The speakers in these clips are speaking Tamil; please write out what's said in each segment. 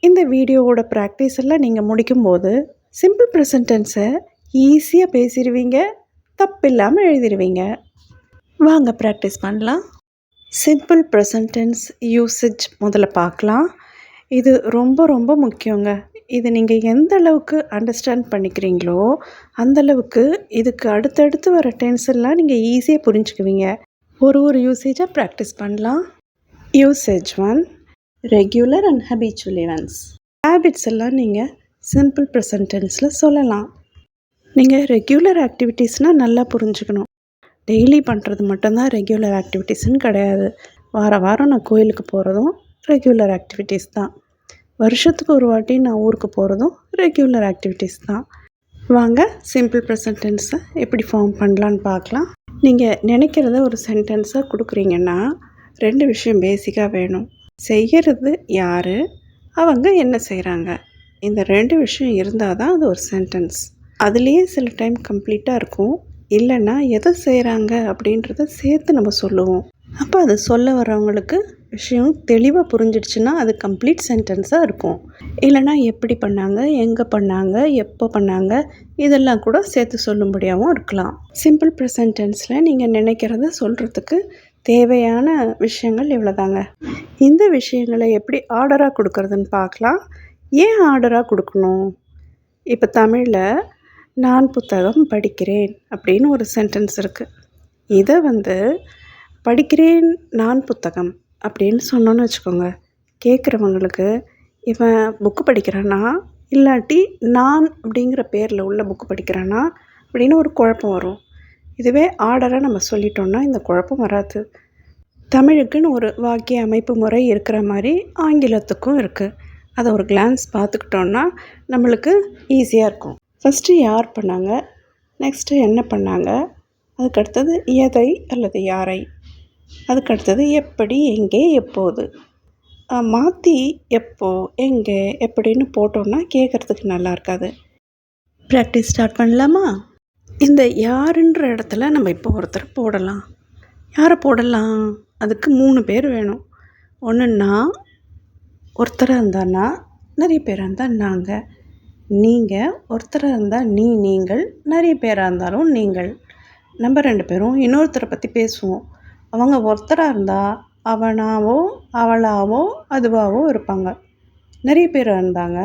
இந்த வீடியோவோட ப்ராக்டிஸ் எல்லாம் நீங்கள் முடிக்கும்போது சிம்பிள் ப்ரெசன்ட் டென்ஸை ஈஸியாக பேசிடுவீங்க, தப்பு இல்லாமல் எழுதிடுவீங்க. வாங்க ப்ராக்டிஸ் பண்ணலாம். சிம்பிள் ப்ரெசன்ட் டென்ஸ் யூசேஜ் முதல்ல பார்க்கலாம். இது ரொம்ப ரொம்ப முக்கியங்க. இது நீங்கள் எந்த அளவுக்கு அண்டர்ஸ்டாண்ட் பண்ணிக்கிறீங்களோ அந்தளவுக்கு இதுக்கு அடுத்தடுத்து வர டென்ஸ் எல்லாம் நீங்கள் ஈஸியாக புரிஞ்சுக்குவீங்க. ஒரு யூசேஜாக ப்ராக்டிஸ் பண்ணலாம். Usage 1, regular and habitual events. Habits எல்லாம் நீங்கள் சிம்பிள் ப்ரெசன்ட் டென்ஸில் சொல்லலாம். நீங்கள் ரெகுலர் ஆக்டிவிட்டீஸ்னால் நல்லா புரிஞ்சுக்கணும். டெய்லி பண்ணுறது மட்டும்தான் ரெகுலர் ஆக்டிவிட்டீஸ்ன்னு கிடையாது. வாரம் நான் கோயிலுக்கு போகிறதும் ரெகுலர் ஆக்டிவிட்டீஸ் தான். வருஷத்துக்கு ஒரு வாட்டி நான் ஊருக்கு போகிறதும் ரெகுலர் ஆக்டிவிட்டீஸ் தான். வாங்க சிம்பிள் ப்ரெசன்ட் டென்ஸை எப்படி ஃபார்ம் பண்ணலான்னு பார்க்கலாம். நீங்கள் நினைக்கிறத ஒரு சென்டென்ஸாக கொடுக்குறீங்கன்னா 2 விஷயம் பேசிக்காக வேணும். செய்கிறது யார், அவங்க என்ன செய்கிறாங்க. இந்த 2 விஷயம் இருந்தால் தான் அது ஒரு சென்டென்ஸ். அதுலேயே சில டைம் கம்ப்ளீட்டாக இருக்கும். இல்லைன்னா எதை செய்கிறாங்க அப்படின்றத சேர்த்து நம்ம சொல்லுவோம். அப்போ அது சொல்ல வரவங்களுக்கு விஷயம் தெளிவாக புரிஞ்சிடுச்சுன்னா அது கம்ப்ளீட் சென்டென்ஸாக இருக்கும். இல்லைனா எப்படி பண்ணாங்க, எங்கே பண்ணாங்க, எப்போ பண்ணாங்க, இதெல்லாம் கூட சேர்த்து சொல்லும்படியாகவும் இருக்கலாம். சிம்பிள் ப்ரெசன்ட் டென்ஸில் நீங்கள் நினைக்கிறத சொல்கிறதுக்கு தேவையான விஷயங்கள் இவ்வளோதாங்க. இந்த விஷயங்களை எப்படி ஆர்டராக கொடுக்குறதுன்னு பார்க்கலாம். ஏன் ஆர்டராக கொடுக்கணும்? இப்போ தமிழில் நான் புத்தகம் படிக்கிறேன் அப்படின்னு ஒரு சென்டென்ஸ் இருக்குது. இதை படிக்கிறேன் நான் புத்தகம் அப்படின்னு சொன்னோன்னு வச்சுக்கோங்க, கேட்குறவங்களுக்கு இவன் புக்கு படிக்கிறானா இல்லாட்டி நான் அப்படிங்கிற பேரில் உள்ள புக்கு படிக்கிறானா அப்படின்னு ஒரு குழப்பம் வரும். இதுவே ஆர்டராக நம்ம சொல்லிட்டோம்னா இந்த குழப்பம் வராது. தமிழுக்குன்னு ஒரு வாக்கிய அமைப்பு முறை இருக்கிற மாதிரி ஆங்கிலத்துக்கும் இருக்குது. அதை ஒரு கிளான்ஸ் பார்த்துக்கிட்டோன்னா நம்மளுக்கு ஈஸியாக இருக்கும். ஃபஸ்ட்டு யார் பண்ணாங்க, நெக்ஸ்ட்டு என்ன பண்ணாங்க, அதுக்கடுத்தது எதை அல்லது யாரை, அதுக்கடுத்தது எப்படி, எங்கே, எப்போது. மாற்றி எப்போ, எங்கே, எப்படின்னு போட்டோன்னா கேட்குறதுக்கு நல்லா இருக்காது. ப்ராக்டிஸ் ஸ்டார்ட் பண்ணலாமா? இந்த யாருன்ற இடத்துல நம்ம இப்போ ஒருத்தர் போடலாம். யாரை போடலாம்? அதுக்கு 3 பேர் வேணும். ஒன்று நான், ஒருத்தராக இருந்தான்னா, நிறைய பேராக இருந்தால் நாங்கள், நீங்கள், ஒருத்தராக இருந்தால் நீ, நீங்கள், நிறைய பேராக இருந்தாலும் நீங்கள். நம்ம 2 பேரும் இன்னொருத்தரை பற்றி பேசுவோம். அவங்க ஒருத்தராக இருந்தால் அவனாவோ அவளாவோ அதுவாவோ இருப்பாங்க. நிறைய பேர் இருந்தாங்க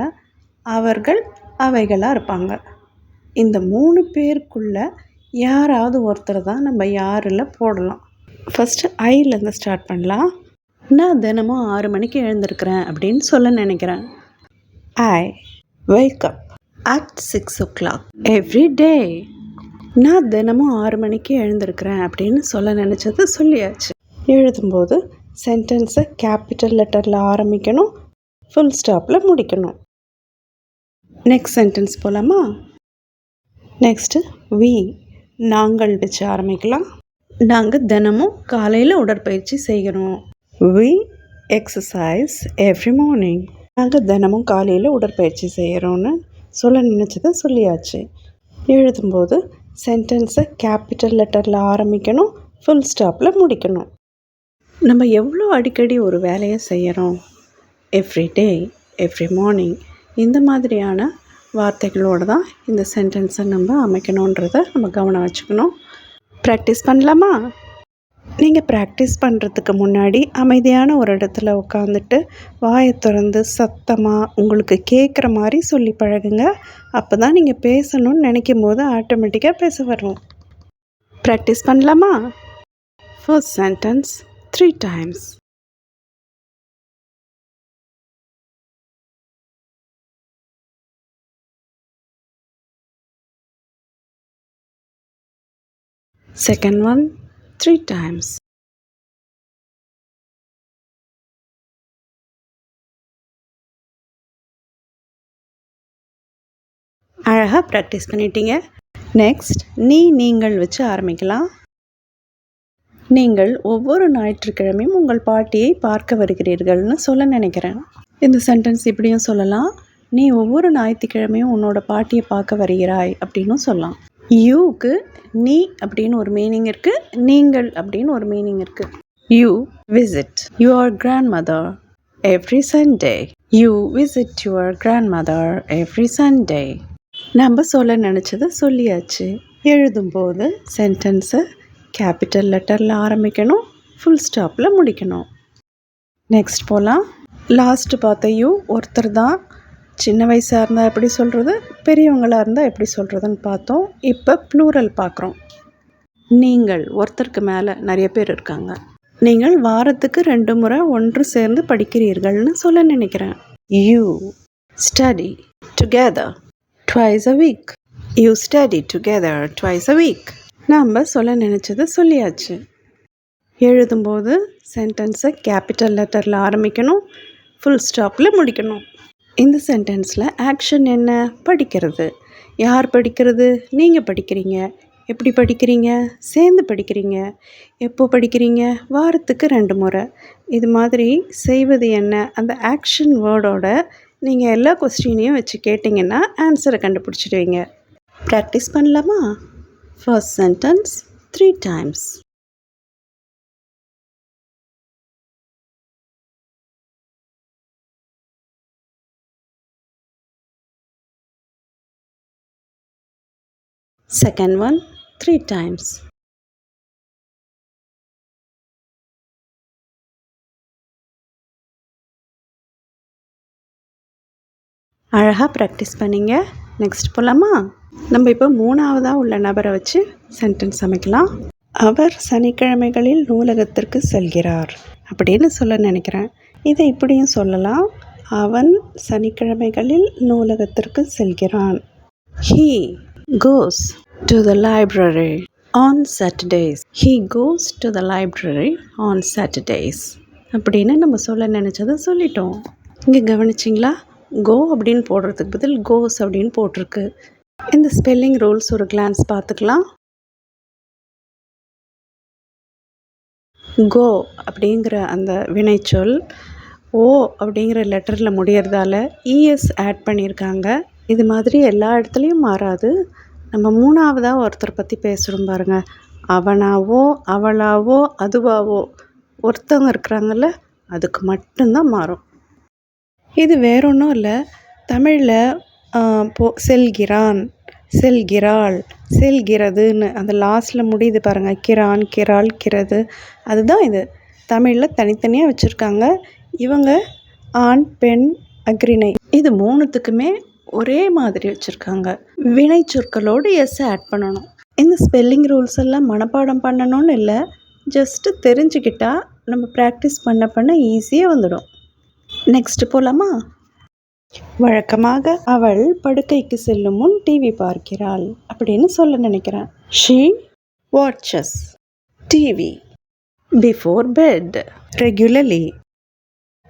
அவர்கள் அவைகளாக இருப்பாங்க. இந்த 3 பேருக்குள்ளே யாராவது ஒருத்தர் தான் நம்ம யாரில் போடலாம். ஃபஸ்ட்டு ஐலேருந்து ஸ்டார்ட் பண்ணலாம். நான் தினமும் 6 மணிக்கு எழுந்திருக்கிறேன் அப்படின்னு சொல்ல நினைக்கிறேன். ஐ wake up at 6 o'clock every day. நான் தினமும் 6 மணிக்கு எழுந்திருக்கிறேன் அப்படின்னு சொல்ல நினச்சது சொல்லியாச்சு. எழுதும்போது சென்டென்ஸை கேபிட்டல் லெட்டரில் ஆரம்பிக்கணும், ஃபுல் ஸ்டாப்பில் முடிக்கணும். நெக்ஸ்ட் சென்டென்ஸ் போகலாமா? நெக்ஸ்ட்டு வி, நாங்கள் வச்சு ஆரம்பிக்கலாம். நாங்கள் தினமும் காலையில் உடற்பயிற்சி செய்கிறோம். We exercise every morning. நாங்கள் தினமும் காலையில் உடற்பயிற்சி செய்கிறோன்னு சொல்ல நினச்சதை சொல்லியாச்சு. எழுதும்போது சென்டென்ஸை கேபிட்டல் லெட்டரில் ஆரம்பிக்கணும், ஃபுல் ஸ்டாப்பில் முடிக்கணும். நம்ம எவ்வளோ அடிக்கடி ஒரு வேலையை செய்கிறோம், எவ்ரி டே, எவ்ரி மார்னிங், இந்த மாதிரியான வார்த்தைகளோடு தான் இந்த சென்டென்ஸை நம்ம அமைக்கணுன்றதை நம்ம கவனம் வச்சுக்கணும். ப்ராக்டிஸ் பண்ணலாமா? நீங்கள் ப்ராக்டிஸ் பண்ணுறதுக்கு முன்னாடி அமைதியான ஒரு இடத்துல உட்காந்துட்டு வாயை திறந்து சத்தமாக உங்களுக்கு கேட்குற மாதிரி சொல்லி பழகுங்க. அப்போ தான் நீங்கள் பேசணும்னு நினைக்கும் போது ஆட்டோமேட்டிக்காக பேச வரும். ப்ராக்டிஸ் பண்ணலாமா? First sentence 3 times. Second one 3 times. அழகாக ப்ராக்டிஸ் பண்ணிட்டீங்க. நெக்ஸ்ட் நீங்கள் வச்சு ஆரம்பிக்கலாம். நீங்கள் ஒவ்வொரு ஞாயிற்றுக்கிழமையும் உங்கள் பாட்டியை பார்க்க வருகிறீர்கள்னு சொல்ல நினைக்கிறேன். இந்த சென்டென்ஸ் இப்படியும் சொல்லலாம். நீ ஒவ்வொரு ஞாயிற்றுக்கிழமையும் உன்னோட பாட்டியை பார்க்க வருகிறாய் அப்படின்னும் சொல்லலாம். யூக்கு நீ அப்படின்னு ஒரு மீனிங் இருக்குது, நீங்கள் அப்படின்னு ஒரு மீனிங் இருக்குது. You visit your grandmother every Sunday. You visit your grandmother every Sunday. நம்ம சொல்ல நினச்சதை சொல்லியாச்சு. எழுதும்போது சென்டென்ஸை கேபிட்டல் லெட்டரில் ஆரம்பிக்கணும், ஃபுல் ஸ்டாப்பில் முடிக்கணும். நெக்ஸ்ட் போகலாம். லாஸ்ட்டு பார்த்த யூ ஒருத்தர் தான். சின்ன வயசாக இருந்தால் எப்படி சொல்கிறது, பெரியவங்களாக இருந்தால் எப்படி சொல்கிறதுன்னு பார்த்தோம். இப்போ ப்ளூரல் பார்க்குறோம். நீங்கள் ஒருத்தருக்கு மேலே நிறைய பேர் இருக்காங்க. நீங்கள் வாரத்துக்கு 2 முறை ஒன்று சேர்ந்து படிக்கிறீர்கள்னு சொல்ல நினைக்கிறேன். You study together twice a week. You study together twice a week. நாம் சொல்ல நினச்சதை சொல்லியாச்சு. எழுதும்போது சென்டென்ஸை கேபிட்டல் லெட்டரில் ஆரம்பிக்கணும், ஃபுல் ஸ்டாப்பில் முடிக்கணும். இந்த சென்டென்ஸில் ஆக்ஷன் என்ன? படிக்கிறது. யார் படிக்கிறது? நீங்கள் படிக்கிறீங்க. எப்படி படிக்கிறீங்க? சேர்ந்து படிக்கிறீங்க. எப்போ படிக்கிறீங்க? வாரத்துக்கு 2 முறை. இது மாதிரி செய்வது என்ன? அந்த ஆக்ஷன் வேர்டோட நீங்கள் எல்லா கொஸ்டினையும் வச்சு கேட்டிங்கன்னா ஆன்சரை கண்டுபிடிச்சிடுவீங்க. ப்ராக்டிஸ் பண்ணலாமா? First sentence 3 times. Second one 3 times. அழகாக ப்ராக்டிஸ் பண்ணிங்க. நெக்ஸ்ட் போகலாமா? நம்ம இப்போ 3ஆவதாக உள்ள நபரை வச்சு சென்டென்ஸ் அமைக்கலாம். அவர் சனிக்கிழமைகளில் நூலகத்திற்கு செல்கிறார் அப்படின்னு சொல்ல நினைக்கிறேன். இதை இப்படியும் சொல்லலாம். அவன் சனிக்கிழமைகளில் நூலகத்திற்கு செல்கிறான். He goes to the library on Saturdays. He goes to the library on Saturdays. அப்படின்னு நம்ம சொல்ல நினச்சதை சொல்லிட்டோம். இங்கே கவனிச்சிங்களா? கோ அப்படின்னு போடுறதுக்கு பதில் கோஸ் அப்படின்னு போட்டிருக்கு. இந்த ஸ்பெல்லிங் ரூல்ஸ் ஒரு கிளான்ஸ் பார்த்துக்கலாம். கோ அப்படிங்கிற அந்த வினைச்சொல் ஓ அப்படிங்கிற லெட்டரில் முடியறதால இஎஸ் ஆட் பண்ணியிருக்காங்க. இது மாதிரி எல்லா இடத்துலையும் மாறாது. நம்ம 3ஆவதாக ஒருத்தர் பற்றி பேசுகிறோம் பாருங்கள். அவனாவோ அவளாவோ அதுவாவோ ஒருத்தவங்க இருக்கிறாங்கல்ல, அதுக்கு மட்டும்தான் மாறும். இது வேறொன்றும் இல்லை. தமிழில் செல்கிறான், செல்கிறாள், செல்கிறதுன்னு அந்த லாஸ்ட்டில் முடியுது பாருங்கள். கிரான், கிரால், கிறது. அதுதான் இது. தமிழில் தனித்தனியாக வச்சுருக்காங்க. இவங்க ஆண், பெண், அக்ரிணை இது 3த்துக்குமே ஒரே மாதிரி வச்சுருக்காங்க. வினை சொற்களோடு எஸ் ஆட் பண்ணணும். இந்த ஸ்பெல்லிங் ரூல்ஸ் எல்லாம் மனப்பாடம் பண்ணணும்னு இல்லை, ஜஸ்ட்டு தெரிஞ்சுக்கிட்டா நம்ம ப்ராக்டிஸ் பண்ண ஈஸியாக வந்துடும். நெக்ஸ்ட் போகலாமா? வழக்கமாக அவள் படுக்கைக்கு செல்லும் முன் டிவி பார்க்கிறாள் அப்படின்னு சொல்ல நினைக்கிறேன். She watches TV before bed regularly.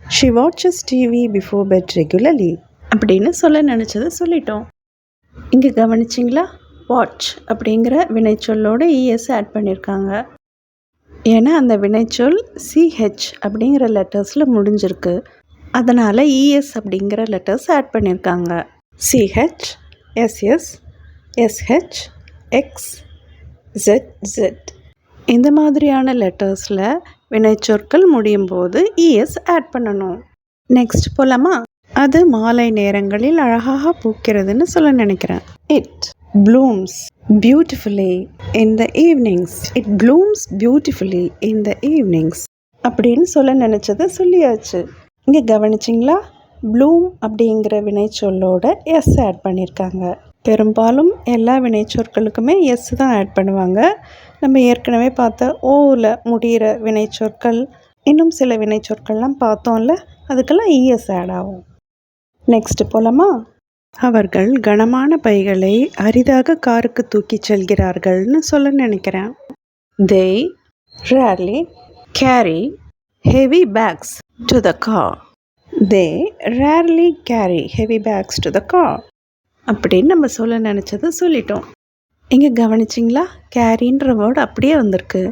She watches TV before bed regularly அப்படின்னு சொல்ல நினச்சதை சொல்லிட்டோம். இங்கே கவனிச்சிங்களா? வாட்ச் அப்படிங்கிற வினைச்சொல்லோடு இஎஸ் ஆட் பண்ணியிருக்காங்க. ஏன்னா அந்த வினைச்சொல் சிஹெச் அப்படிங்கிற லெட்டர்ஸில் முடிஞ்சிருக்கு. அதனால் இஎஸ் அப்படிங்கிற லெட்டர்ஸ் ஆட் பண்ணியிருக்காங்க. CH, SS, SH, X, Z, Z இந்த மாதிரியான லெட்டர்ஸில் வினைச்சொற்கள் முடியும் போது இஎஸ் ஆட் பண்ணணும். நெக்ஸ்ட் போகலாமா? அது மாலை நேரங்களில் அழகாக பூக்கிறதுன்னு சொல்ல நினைக்கிறேன். It blooms beautifully in the evenings. It blooms beautifully in the evenings அப்படின்னு சொல்ல நினச்சதை சொல்லியாச்சு. இங்கே கவனிச்சிங்களா? ப்ளூம் அப்படிங்கிற வினைச்சொல்லோட எஸ் ஆட் பண்ணியிருக்காங்க. பெரும்பாலும் எல்லா வினைச்சொற்களுக்குமே எஸ் தான் ஆட் பண்ணுவாங்க. நம்ம ஏற்கனவே பார்த்த ஓவில் முடிகிற வினைச்சொற்கள், இன்னும் சில வினைச்சொற்கள்லாம் பார்த்தோம்ல, அதுக்கெல்லாம் இஎஸ் ஆட் ஆகும். நெக்ஸ்ட் போகலாமா? அவர்கள் கனமான பைகளை அரிதாக காருக்கு தூக்கி செல்கிறார்கள்னு சொல்ல நினைக்கிறேன். They rarely carry heavy bags to the car. They rarely carry heavy bags to the car அப்படின்னு நம்ம சொல்ல நினச்சதை சொல்லிட்டோம். இங்கே கவனிச்சிங்களா? கேரின்ற வேர்டு அப்படியே வந்திருக்கு.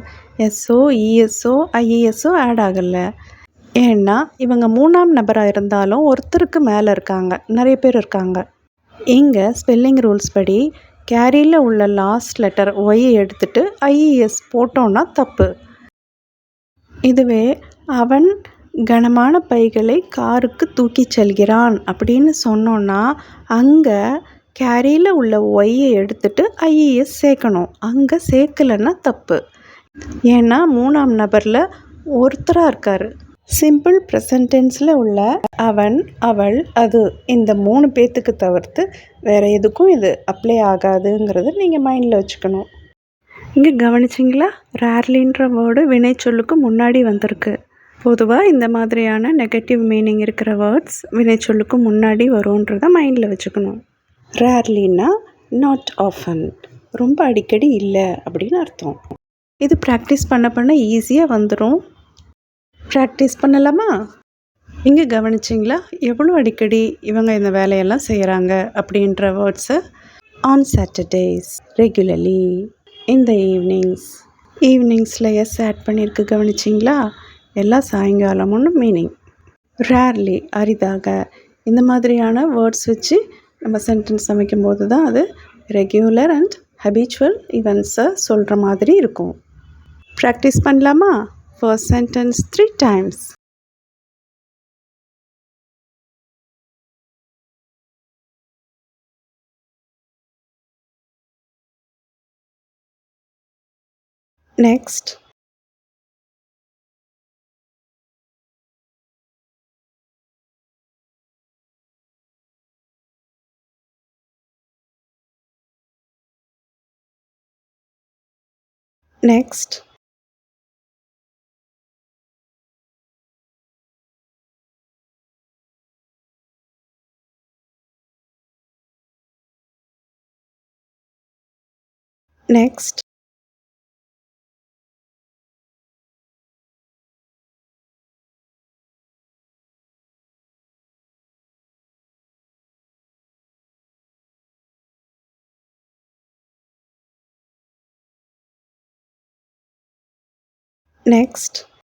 எஸ்ஓ, இஎஸ்ஓ, ஐஏஎஸ்ஓ ஆட் ஆகலை. ஏன்னா இவங்க 3ஆம் நபராக இருந்தாலும் ஒருத்தருக்கு மேலே இருக்காங்க, நிறைய பேர் இருக்காங்க. இங்கே ஸ்பெல்லிங் ரூல்ஸ் படி கேரியில் உள்ள லாஸ்ட் லெட்டர் ஒய்யை எடுத்துகிட்டு ஐஇஎஸ் போட்டோன்னா தப்பு. இதுவே அவன் கனமான பைகளை காருக்கு தூக்கிச் செல்கிறான் அப்படின்னு சொன்னோன்னா அங்கே கேரியில் உள்ள ஒய்யை எடுத்துட்டு ஐஇஎஸ் சேர்க்கணும். அங்கே சேர்க்கலைன்னா தப்பு. ஏன்னா 3ஆம் நபரில் ஒருத்தராக இருக்கார். சிம்பிள் ப்ரெசன்ட் டென்ஸில் உள்ள அவன், அவள், அது இந்த 3 பேர்த்துக்கு தவிர்த்து வேறு எதுக்கும் இது அப்ளை ஆகாதுங்கிறத நீங்கள் மைண்டில் வச்சுக்கணும். இங்கே கவனிச்சிங்களா? ரேர்லின்ற வேர்டு வினைச்சொல்லுக்கு முன்னாடி வந்திருக்கு. பொதுவாக இந்த மாதிரியான நெகட்டிவ் மீனிங் இருக்கிற வேர்ட்ஸ் வினைச்சொல்லுக்கு முன்னாடி வரும்ன்றத மைண்டில் வச்சுக்கணும். ரேர்லின்னா நாட் ஆஃபன், ரொம்ப அடிக்கடி இல்லை அப்படின்னு அர்த்தம். இது ப்ராக்டிஸ் பண்ண ஈஸியாக வந்துடும். ப்ராக்டிஸ் பண்ணலாமா? இங்கே கவனிச்சிங்களா? எவ்வளோ அடிக்கடி இவங்க இந்த வேலையெல்லாம் செய்கிறாங்க அப்படின்ற வேர்ட்ஸை on Saturdays, regularly, in the ஈவினிங்ஸில் எஸ் ஆட் பண்ணியிருக்கு. கவனிச்சிங்களா? எல்லா சாயங்காலமுன்னு மீனிங். ரேர்லி, அரிதாக, இந்த மாதிரியான வேர்ட்ஸ் வச்சு நம்ம சென்டென்ஸ் அமைக்கும்போது தான் அது ரெகுலர் அண்ட் ஹபிச்சுவல் ஈவெண்ட்ஸை சொல்கிற மாதிரி இருக்கும். ப்ராக்டிஸ் பண்ணலாமா? First sentence 3 times. Next. Next. Next. Next.